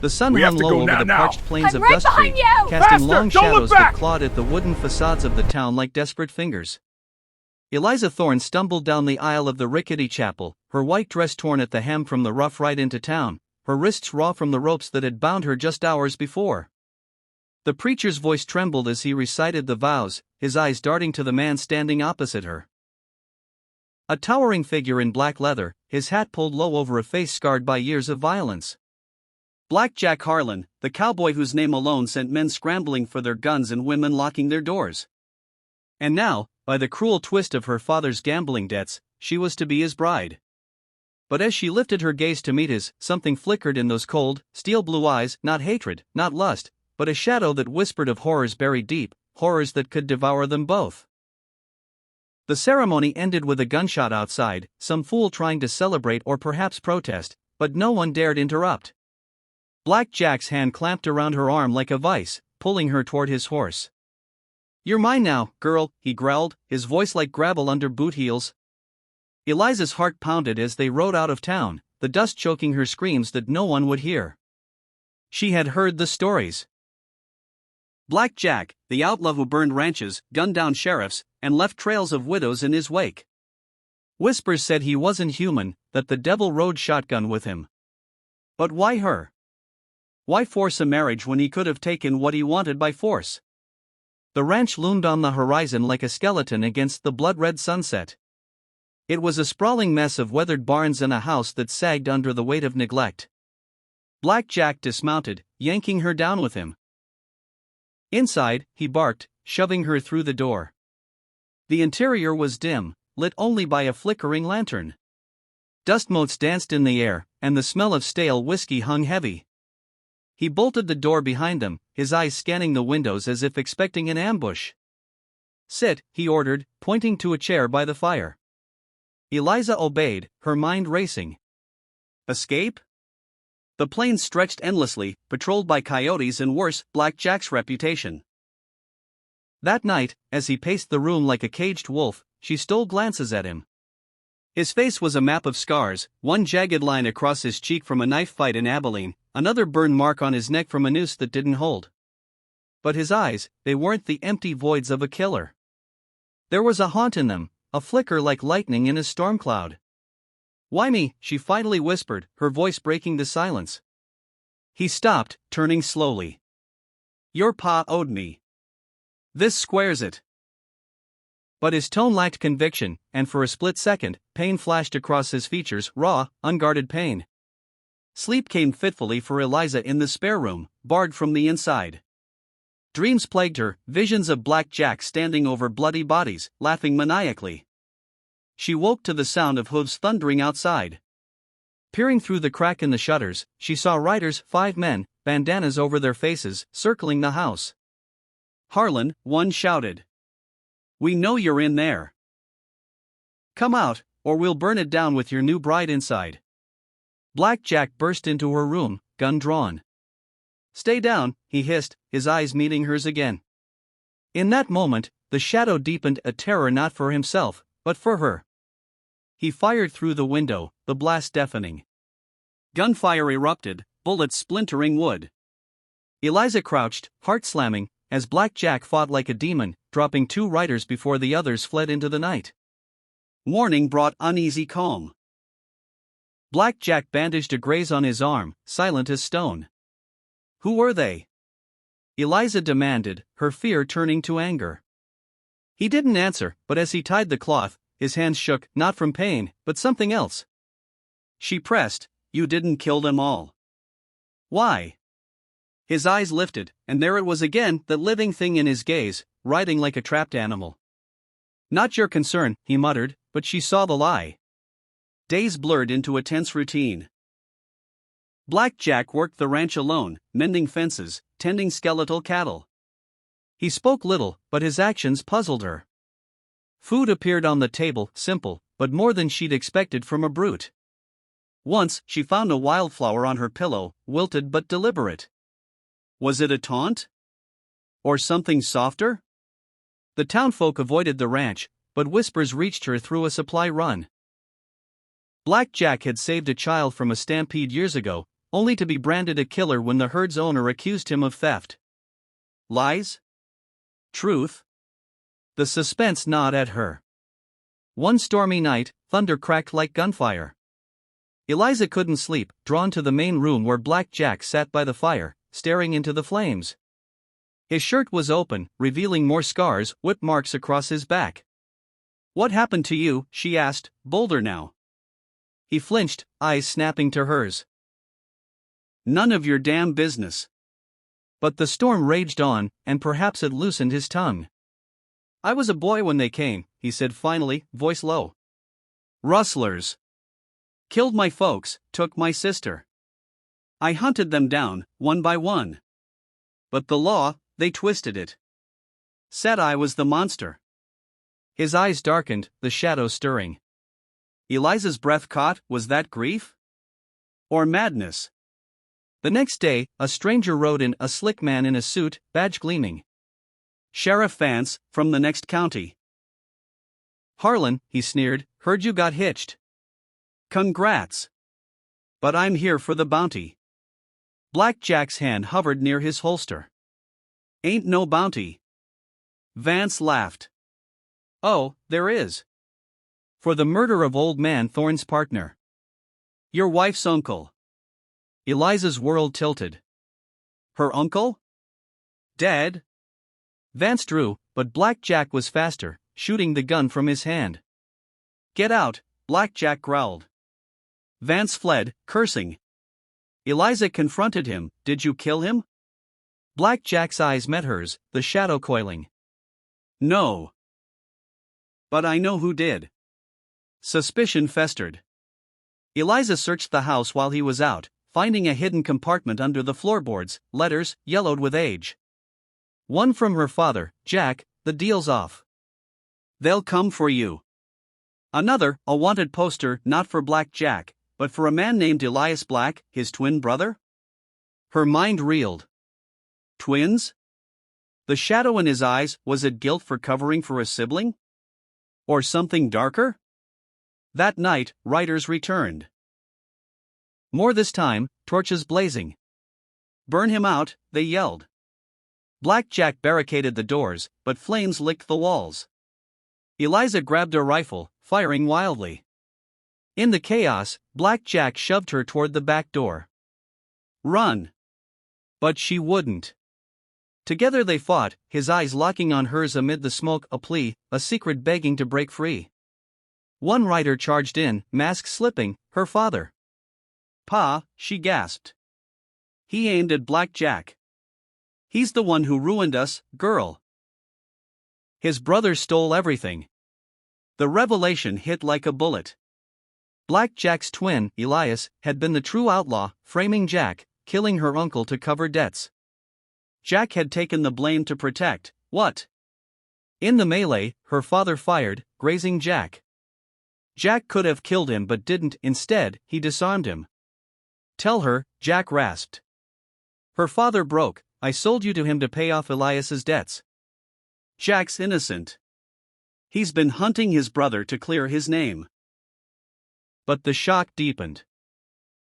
The sun We have hung to low go over the now. parched plains I'm of right Dust Creek, behind you! casting Faster! long Don't look shadows back! that clawed at the wooden facades of the town like desperate fingers. Eliza Thorne stumbled down the aisle of the rickety chapel, her white dress torn at the hem from the rough ride into town, her wrists raw from the ropes that had bound her just hours before. The preacher's voice trembled as he recited the vows, his eyes darting to the man standing opposite her. A towering figure in black leather, his hat pulled low over a face scarred by years of violence. Black Jack Harlan, the cowboy whose name alone sent men scrambling for their guns and women locking their doors. And now, by the cruel twist of her father's gambling debts, she was to be his bride. But as she lifted her gaze to meet his, something flickered in those cold, steel-blue eyes, not hatred, not lust, but a shadow that whispered of horrors buried deep, horrors that could devour them both. The ceremony ended with a gunshot outside, some fool trying to celebrate or perhaps protest, but no one dared interrupt. Black Jack's hand clamped around her arm like a vice, pulling her toward his horse. "You're mine now, girl," he growled, his voice like gravel under boot heels. Eliza's heart pounded as they rode out of town, the dust choking her screams that no one would hear. She had heard the stories. Black Jack, the outlaw who burned ranches, gunned down sheriffs, and left trails of widows in his wake. Whispers said he wasn't human, that the devil rode shotgun with him. But why her? Why force a marriage when he could have taken what he wanted by force? The ranch loomed on the horizon like a skeleton against the blood-red sunset. It was a sprawling mess of weathered barns and a house that sagged under the weight of neglect. Black Jack dismounted, yanking her down with him. Inside, he barked, shoving her through the door. The interior was dim, lit only by a flickering lantern. Dust motes danced in the air, and the smell of stale whiskey hung heavy. He bolted the door behind them, his eyes scanning the windows as if expecting an ambush. "Sit," he ordered, pointing to a chair by the fire. Eliza obeyed, her mind racing. Escape? The plains stretched endlessly, patrolled by coyotes and worse, Black Jack's reputation. That night, as he paced the room like a caged wolf, she stole glances at him. His face was a map of scars, one jagged line across his cheek from a knife fight in Abilene, another burn mark on his neck from a noose that didn't hold. But his eyes, they weren't the empty voids of a killer. There was a haunt in them, a flicker like lightning in a storm cloud. "Why me?" she finally whispered, her voice breaking the silence. He stopped, turning slowly. "Your pa owed me. This squares it." But his tone lacked conviction, and for a split second, pain flashed across his features, raw, unguarded pain. Sleep came fitfully for Eliza in the spare room, barred from the inside. Dreams plagued her, visions of Black Jack standing over bloody bodies, laughing maniacally. She woke to the sound of hooves thundering outside. Peering through the crack in the shutters, she saw riders, 5 men, bandanas over their faces, circling the house. "Harlan," one shouted. "We know you're in there. Come out, or we'll burn it down with your new bride inside." Black Jack burst into her room, gun drawn. "Stay down," he hissed, his eyes meeting hers again. In that moment, the shadow deepened, a terror not for himself, but for her. He fired through the window, the blast deafening. Gunfire erupted, bullets splintering wood. Eliza crouched, heart slamming, as Black Jack fought like a demon, dropping 2 riders before the others fled into the night. Morning brought uneasy calm. Black Jack bandaged a graze on his arm, silent as stone. "Who were they?" Eliza demanded, her fear turning to anger. He didn't answer, but as he tied the cloth, his hands shook, not from pain, but something else. She pressed, "You didn't kill them all. Why?" His eyes lifted, and there it was again, that living thing in his gaze, writhing like a trapped animal. "Not your concern," he muttered, but she saw the lie. Days blurred into a tense routine. Black Jack worked the ranch alone, mending fences, tending skeletal cattle. He spoke little, but his actions puzzled her. Food appeared on the table, simple, but more than she'd expected from a brute. Once, she found a wildflower on her pillow, wilted but deliberate. Was it a taunt? Or something softer? The townfolk avoided the ranch, but whispers reached her through a supply run. Black Jack had saved a child from a stampede years ago, only to be branded a killer when the herd's owner accused him of theft. Lies? Truth? The suspense gnawed at her. One stormy night, thunder cracked like gunfire. Eliza couldn't sleep, drawn to the main room where Black Jack sat by the fire, staring into the flames. His shirt was open, revealing more scars, whip marks across his back. "What happened to you?" she asked, bolder now. He flinched, eyes snapping to hers. "None of your damn business." But the storm raged on, and perhaps it loosened his tongue. "I was a boy when they came," he said finally, voice low. "Rustlers. Killed my folks, took my sister. I hunted them down, one by one. But the law, they twisted it. Said I was the monster." His eyes darkened, the shadow stirring. Eliza's breath caught. Was that grief? Or madness? The next day, a stranger rode in, a slick man in a suit, badge gleaming. "Sheriff Vance, from the next county." "Harlan," he sneered, "heard you got hitched." "Congrats. But I'm here for the bounty." Black Jack's hand hovered near his holster. "Ain't no bounty." Vance laughed. "Oh, there is. For the murder of old man Thorne's partner. Your wife's uncle." Eliza's world tilted. Her uncle? Dead? Vance drew, but Black Jack was faster, shooting the gun from his hand. "Get out," Black Jack growled. Vance fled, cursing. Eliza confronted him. "Did you kill him?" Black Jack's eyes met hers, the shadow coiling. "No. But I know who did." Suspicion festered. Eliza searched the house while he was out, finding a hidden compartment under the floorboards, letters, yellowed with age. One from her father, "Jack, the deal's off. They'll come for you." Another, a wanted poster, not for Black Jack, but for a man named Elias Black, his twin brother? Her mind reeled. Twins? The shadow in his eyes, was it guilt for covering for a sibling? Or something darker? That night, writers returned. More this time, torches blazing. "Burn him out," they yelled. Black Jack barricaded the doors, but flames licked the walls. Eliza grabbed a rifle, firing wildly. In the chaos, Black Jack shoved her toward the back door. "Run!" But she wouldn't. Together they fought, his eyes locking on hers amid the smoke, a plea, a secret begging to break free. One rider charged in, mask slipping, her father. "Pa," she gasped. He aimed at Black Jack. "He's the one who ruined us, girl. His brother stole everything." The revelation hit like a bullet. Black Jack's twin, Elias, had been the true outlaw, framing Jack, killing her uncle to cover debts. Jack had taken the blame to protect, what? In the melee, her father fired, grazing Jack. Jack could have killed him but didn't, instead, he disarmed him. "Tell her," Jack rasped. Her father broke. "I sold you to him to pay off Elias's debts." Jack's innocent. He's been hunting his brother to clear his name. But the shock deepened.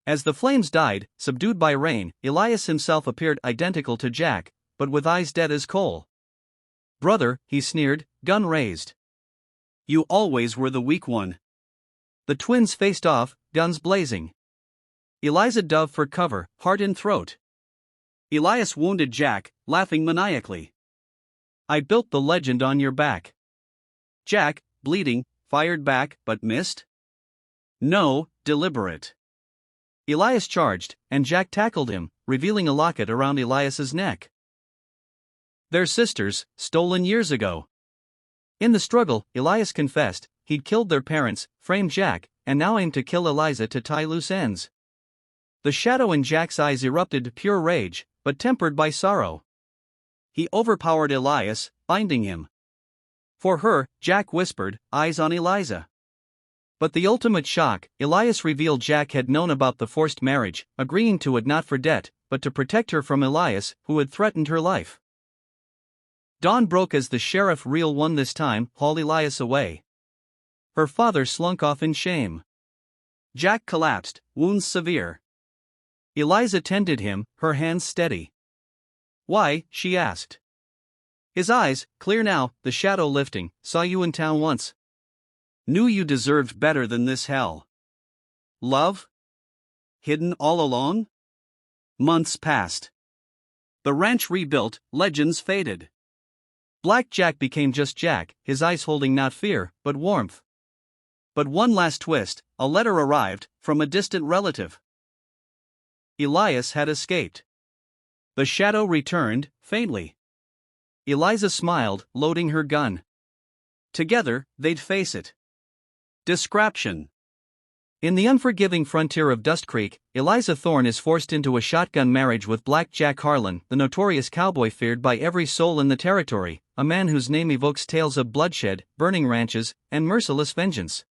As the flames died, subdued by rain, Elias himself appeared identical to Jack, but with eyes dead as coal. "Brother," he sneered, gun raised. "You always were the weak one." The twins faced off, guns blazing. Eliza dove for cover, heart in throat. Elias wounded Jack, laughing maniacally. "I built the legend on your back." Jack, bleeding, fired back, but missed? No, deliberate. Elias charged, and Jack tackled him, revealing a locket around Elias's neck. They're sisters, stolen years ago. In the struggle, Elias confessed, he'd killed their parents, framed Jack, and now aimed to kill Eliza to tie loose ends. The shadow in Jack's eyes erupted pure rage, but tempered by sorrow. He overpowered Elias, binding him. For her, Jack whispered, eyes on Eliza. But the ultimate shock, Elias revealed Jack had known about the forced marriage, agreeing to it not for debt, but to protect her from Elias, who had threatened her life. Dawn broke as the sheriff reel one this time, hauled Elias away. Her father slunk off in shame. Jack collapsed, wounds severe. Eliza tended him, her hands steady. "Why?" she asked. His eyes, clear now, the shadow lifting. "Saw you in town once. Knew you deserved better than this hell." Love? Hidden all along? Months passed. The ranch rebuilt, legends faded. Black Jack became just Jack, his eyes holding not fear, but warmth. But one last twist, a letter arrived, from a distant relative. Elias had escaped. The shadow returned, faintly. Eliza smiled, loading her gun. Together, they'd face it. Description. In the unforgiving frontier of Dust Creek, Eliza Thorne is forced into a shotgun marriage with Black Jack Harlan, the notorious cowboy feared by every soul in the territory, a man whose name evokes tales of bloodshed, burning ranches, and merciless vengeance.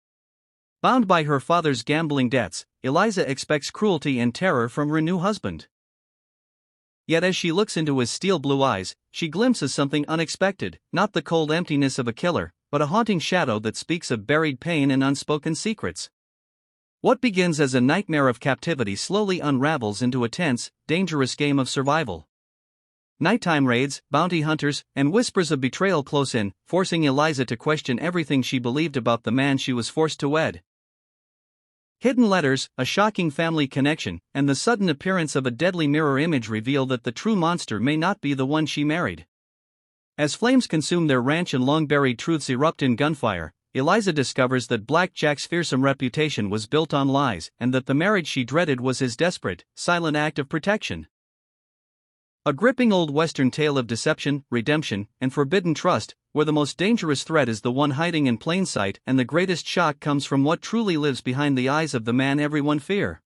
Bound by her father's gambling debts, Eliza expects cruelty and terror from her new husband. Yet as she looks into his steel blue eyes, she glimpses something unexpected, not the cold emptiness of a killer, but a haunting shadow that speaks of buried pain and unspoken secrets. What begins as a nightmare of captivity slowly unravels into a tense, dangerous game of survival. Nighttime raids, bounty hunters, and whispers of betrayal close in, forcing Eliza to question everything she believed about the man she was forced to wed. Hidden letters, a shocking family connection, and the sudden appearance of a deadly mirror image reveal that the true monster may not be the one she married. As flames consume their ranch and long-buried truths erupt in gunfire, Eliza discovers that Black Jack's fearsome reputation was built on lies, and that the marriage she dreaded was his desperate, silent act of protection. A gripping old Western tale of deception, redemption, and forbidden trust, where the most dangerous threat is the one hiding in plain sight and the greatest shock comes from what truly lives behind the eyes of the man everyone fears.